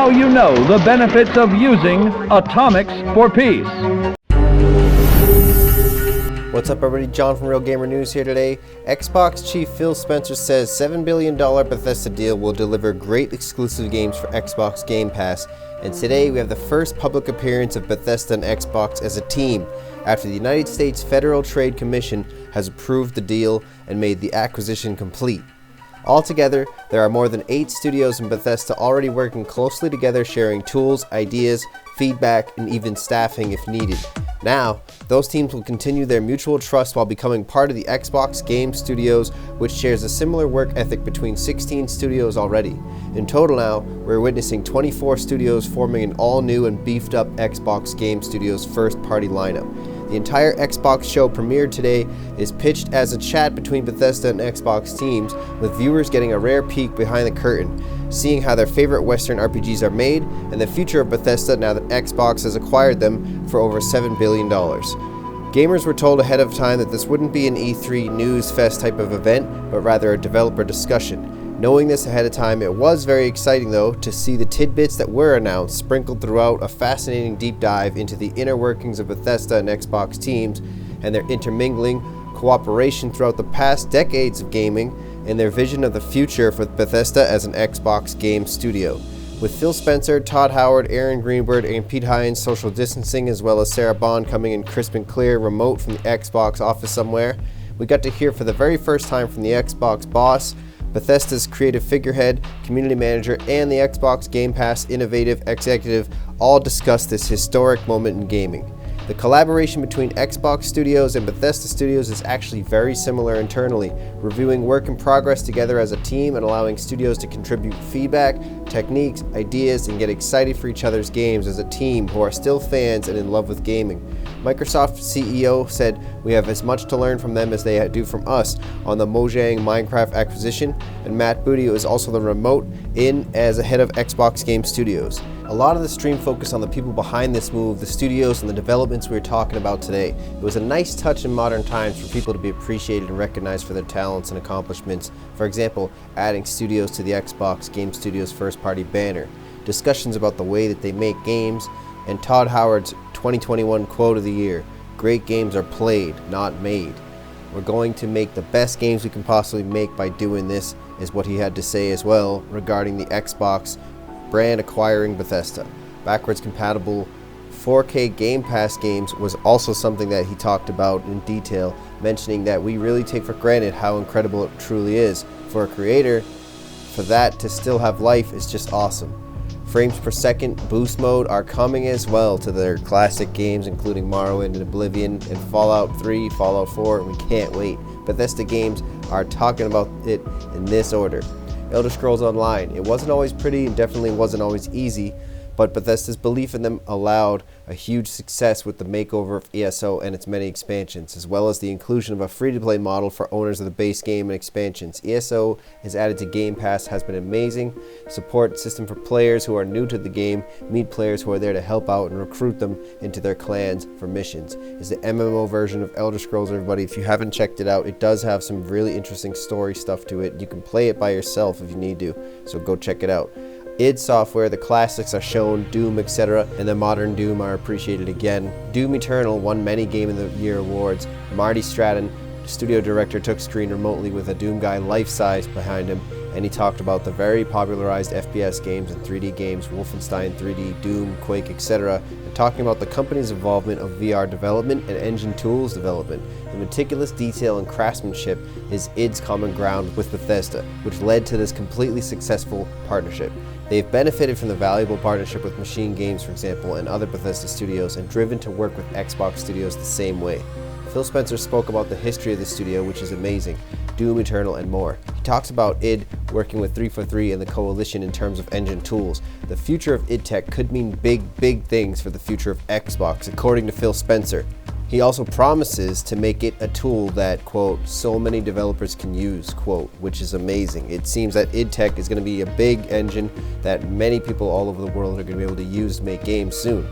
now you know the benefits of using Atomics for Peace. What's up, everybody? John from RealGamerNewZ here today. Xbox chief Phil Spencer says $7 billion Bethesda deal will deliver great exclusive games for Xbox Game Pass. And today we have the first public appearance of Bethesda and Xbox as a team, after the United States Federal Trade Commission has approved the deal and made the acquisition complete. Altogether, there are more than 8 studios in Bethesda already working closely together, sharing tools, ideas, feedback, and even staffing if needed. Now, those teams will continue their mutual trust while becoming part of the Xbox Game Studios, which shares a similar work ethic between 16 studios already. In total now, we're witnessing 24 studios forming an all-new and beefed-up Xbox Game Studios first-party lineup. The entire Xbox show premiered today is pitched as a chat between Bethesda and Xbox teams, with viewers getting a rare peek behind the curtain, seeing how their favorite Western RPGs are made, and the future of Bethesda now that Xbox has acquired them for over $7 billion. Gamers were told ahead of time that this wouldn't be an E3 news fest type of event, but rather a developer discussion. Knowing this ahead of time, it was very exciting though to see the tidbits that were announced sprinkled throughout a fascinating deep dive into the inner workings of Bethesda and Xbox teams and their intermingling cooperation throughout the past decades of gaming and their vision of the future for Bethesda as an Xbox game studio. With Phil Spencer, Todd Howard, Aaron Greenberg, and Pete Hines social distancing, as well as Sarah Bond coming in crisp and clear remote from the Xbox office somewhere, we got to hear for the very first time from the Xbox boss, Bethesda's creative figurehead, community manager, and the Xbox Game Pass innovative executive all discuss this historic moment in gaming. The collaboration between Xbox Studios and Bethesda Studios is actually very similar internally, reviewing work in progress together as a team and allowing studios to contribute feedback, techniques, ideas, and get excited for each other's games as a team who are still fans and in love with gaming. Microsoft CEO said, "We have as much to learn from them as they do from us on the Mojang Minecraft acquisition," and Matt Booty is also the remote in as a head of Xbox Game Studios. A lot of the stream focused on the people behind this move, the studios, and the developments we were talking about today. It was a nice touch in modern times for people to be appreciated and recognized for their talents and accomplishments. For example, adding studios to the Xbox Game Studios first-party banner, discussions about the way that they make games, and Todd Howard's 2021 quote of the year, "Great games are played, not made. We're going to make the best games we can possibly make by doing this," is what he had to say as well regarding the Xbox brand acquiring Bethesda. Backwards compatible 4K Game Pass games was also something that he talked about in detail, mentioning that we really take for granted how incredible it truly is. For a creator, for that to still have life is just awesome. Frames per second boost mode are coming as well to their classic games, including Morrowind and Oblivion and Fallout 3, Fallout 4, and we can't wait. Bethesda games are talking about it in this order. Elder Scrolls Online. It wasn't always pretty and definitely wasn't always easy, but Bethesda's belief in them allowed a huge success with the makeover of ESO and its many expansions, as well as the inclusion of a free-to-play model for owners of the base game and expansions. ESO is added to Game Pass has been amazing. Support system for players who are new to the game, meet players who are there to help out and recruit them into their clans for missions. Is the MMO version of Elder Scrolls, everybody. If you haven't checked it out, it does have some really interesting story stuff to it. You can play it by yourself if you need to, so go check it out. id Software, the classics are shown, Doom, etc., and the modern Doom are appreciated again. Doom Eternal won many Game of the Year awards. Marty Stratton, studio director, took screen remotely with a Doom guy life-size behind him, and he talked about the very popularized FPS games and 3D games, Wolfenstein 3D, Doom, Quake, etc., and talking about the company's involvement of VR development and engine tools development. The meticulous detail and craftsmanship is id's common ground with Bethesda, which led to this completely successful partnership. They've benefited from the valuable partnership with Machine Games, for example, and other Bethesda studios, and driven to work with Xbox studios the same way. Phil Spencer spoke about the history of the studio, which is amazing, Doom Eternal, and more. He talks about id working with 343 and the coalition in terms of engine tools. The future of id Tech could mean big things for the future of Xbox, according to Phil Spencer. He also promises to make it a tool that, quote, so many developers can use, quote, which is amazing. It seems that id Tech is going to be a big engine that many people all over the world are going to be able to use to make games soon.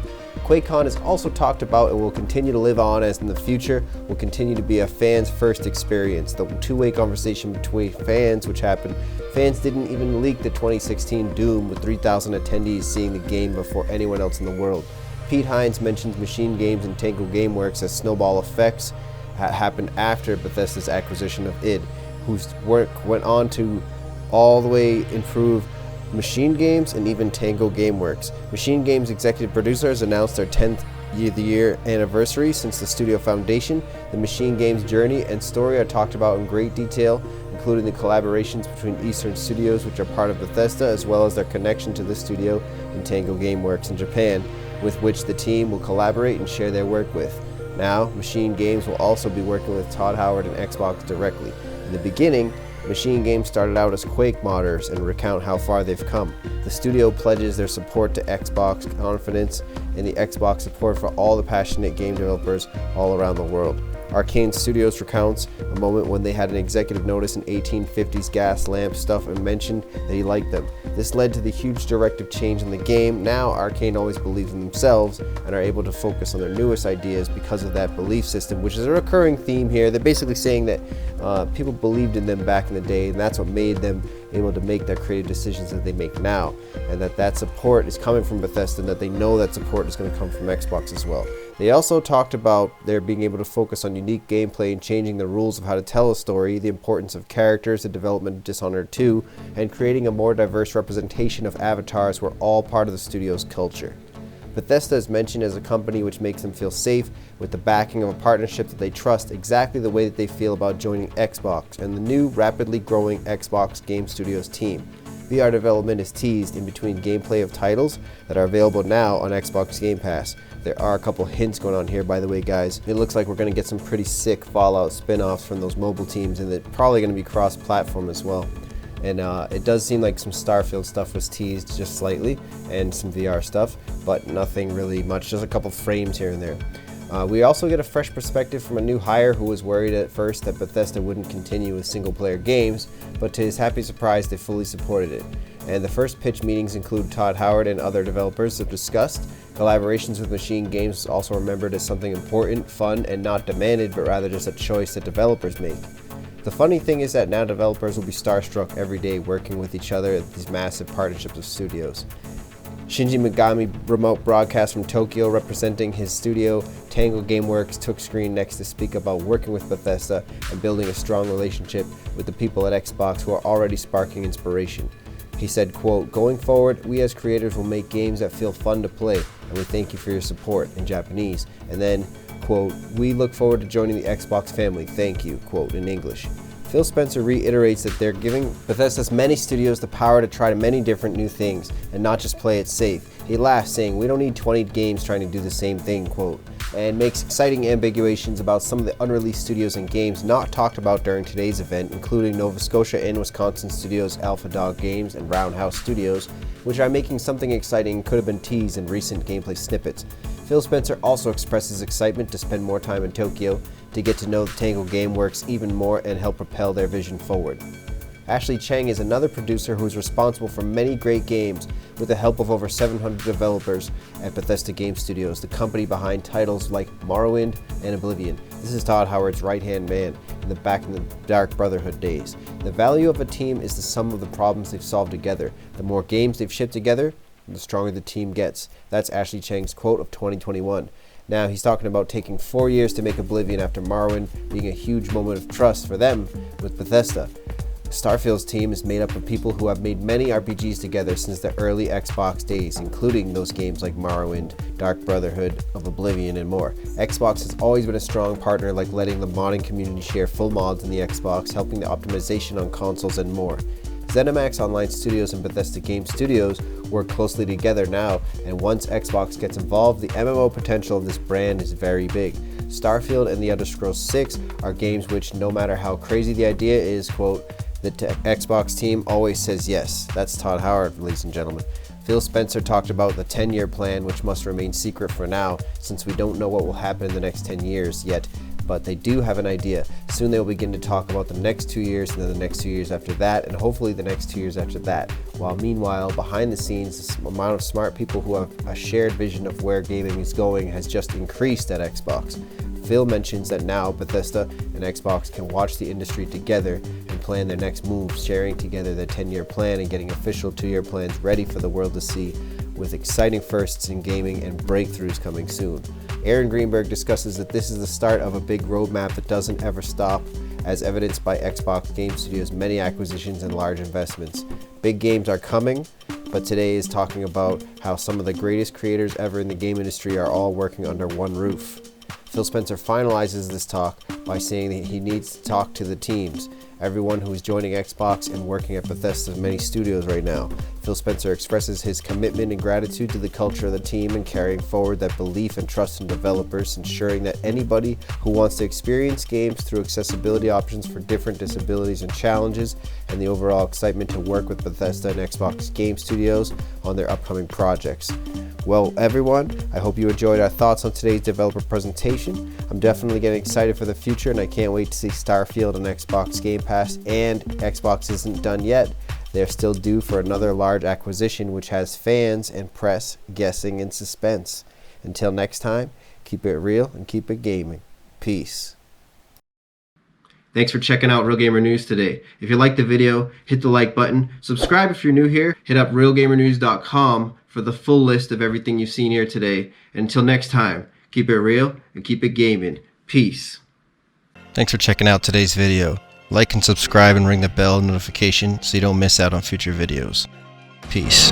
QuakeCon is also talked about and will continue to live on, as in the future will continue to be a fans first experience. The two-way conversation between fans which happened. Fans didn't even leak the 2016 Doom with 3,000 attendees seeing the game before anyone else in the world. Pete Hines mentions Machine Games and Tango Gameworks as snowball effects happened after Bethesda's acquisition of id, whose work went on to all the way improve Machine Games and even Tango Gameworks. Machine Games executive producers announced their 10th year anniversary since the studio foundation. The Machine Games journey and story are talked about in great detail, including the collaborations between Eastern Studios, which are part of Bethesda, as well as their connection to the studio in Tango Gameworks in Japan, with which the team will collaborate and share their work with. Now, Machine Games will also be working with Todd Howard and Xbox directly. In the beginning, Machine Games started out as Quake modders and recount how far they've come. The studio pledges their support to Xbox, confidence in the Xbox support for all the passionate game developers all around the world. Arcane Studios recounts a moment when they had an executive notice an 1850s gas lamp stuff and mentioned that he liked them. This led to the huge directive change in the game. Now Arcane always believes in themselves and are able to focus on their newest ideas because of that belief system, which is a recurring theme here. They're basically saying that people believed in them back in the day, and that's what made them able to make their creative decisions that they make now, and that support is coming from Bethesda, and that they know that support is going to come from Xbox as well. They also talked about their being able to focus on unique gameplay and changing the rules of how to tell a story, the importance of characters, the development of Dishonored 2, and creating a more diverse representation of avatars were all part of the studio's culture. Bethesda is mentioned as a company which makes them feel safe with the backing of a partnership that they trust, exactly the way that they feel about joining Xbox and the new rapidly growing Xbox Game Studios team. VR development is teased in between gameplay of titles that are available now on Xbox Game Pass. There are a couple hints going on here, by the way, guys. It looks like we're going to get some pretty sick Fallout spin-offs from those mobile teams, and they're probably going to be cross-platform as well. And it does seem like some Starfield stuff was teased just slightly, and some VR stuff, but nothing really much, just a couple frames here and there. We also get a fresh perspective from a new hire who was worried at first that Bethesda wouldn't continue with single-player games, but to his happy surprise, they fully supported it. And the first pitch meetings include Todd Howard and other developers have discussed. Collaborations with Machine Games is also remembered as something important, fun, and not demanded, but rather just a choice that developers make. The funny thing is that now developers will be starstruck every day working with each other at these massive partnerships of studios. Shinji Megami remote broadcast from Tokyo representing his studio. Tango Gameworks took screen next to speak about working with Bethesda and building a strong relationship with the people at Xbox who are already sparking inspiration. He said, quote, "Going forward, we as creators will make games that feel fun to play, and we thank you for your support," in Japanese. And then, quote, "We look forward to joining the Xbox family. Thank you," quote, in English. Phil Spencer reiterates that they're giving Bethesda's many studios the power to try many different new things and not just play it safe. He laughs, saying, "We don't need 20 games trying to do the same thing," quote, and makes exciting ambiguations about some of the unreleased studios and games not talked about during today's event, including Nova Scotia and Wisconsin studios Alpha Dog Games and Roundhouse Studios, which are making something exciting and could have been teased in recent gameplay snippets. Phil Spencer also expresses excitement to spend more time in Tokyo to get to know the Tango Gameworks even more and help propel their vision forward. Ashley Chang is another producer who is responsible for many great games with the help of over 700 developers at Bethesda Game Studios, the company behind titles like Morrowind and Oblivion. This is Todd Howard's right-hand man back in the Dark Brotherhood days. The value of a team is the sum of the problems they've solved together. The more games they've shipped together, the stronger the team gets. That's Ashley Chang's quote of 2021. Now, he's talking about taking 4 years to make Oblivion after Morrowind being a huge moment of trust for them with Bethesda. Starfield's team is made up of people who have made many RPGs together since the early Xbox days, including those games like Morrowind, Dark Brotherhood of Oblivion, and more. Xbox has always been a strong partner, like letting the modding community share full mods in the Xbox, helping the optimization on consoles, and more. ZeniMax Online Studios and Bethesda Game Studios work closely together now, and once Xbox gets involved, the MMO potential of this brand is very big. Starfield and The Elder Scrolls 6 are games which, no matter how crazy the idea is, quote, the Xbox team always says yes. That's Todd Howard, ladies and gentlemen. Phil Spencer talked about the 10-year plan, which must remain secret for now since we don't know what will happen in the next 10 years yet, but they do have an idea. Soon they'll begin to talk about the next 2 years and then the next 2 years after that, and hopefully the next 2 years after that. While meanwhile, behind the scenes, the amount of smart people who have a shared vision of where gaming is going has just increased at Xbox. Phil mentions that now Bethesda and Xbox can watch the industry together and plan their next moves, sharing together their 10-year plan and getting official 2-year plans ready for the world to see, with exciting firsts in gaming and breakthroughs coming soon. Aaron Greenberg discusses that this is the start of a big roadmap that doesn't ever stop, as evidenced by Xbox Game Studios' many acquisitions and large investments. Big games are coming, but today is talking about how some of the greatest creators ever in the game industry are all working under one roof. Phil Spencer finalizes this talk by saying that he needs to talk to the teams, everyone who is joining Xbox and working at Bethesda's many studios right now. Phil Spencer expresses his commitment and gratitude to the culture of the team and carrying forward that belief and trust in developers, ensuring that anybody who wants to experience games through accessibility options for different disabilities and challenges, and the overall excitement to work with Bethesda and Xbox Game Studios on their upcoming projects. Well, everyone, I hope you enjoyed our thoughts on today's developer presentation. I'm definitely getting excited for the future, and I can't wait to see Starfield on Xbox Game Pass. And Xbox isn't done yet. They're still due for another large acquisition, which has fans and press guessing in suspense. Until next time, keep it real and keep it gaming. Peace. Thanks for checking out Real Gamer News today. If you liked the video, hit the like button. Subscribe if you're new here. Hit up RealGamerNewZ.com for the full list of everything you've seen here today. And until next time, keep it real and keep it gaming. Peace. Thanks for checking out today's video. Like and subscribe and ring the bell notification so you don't miss out on future videos. Peace.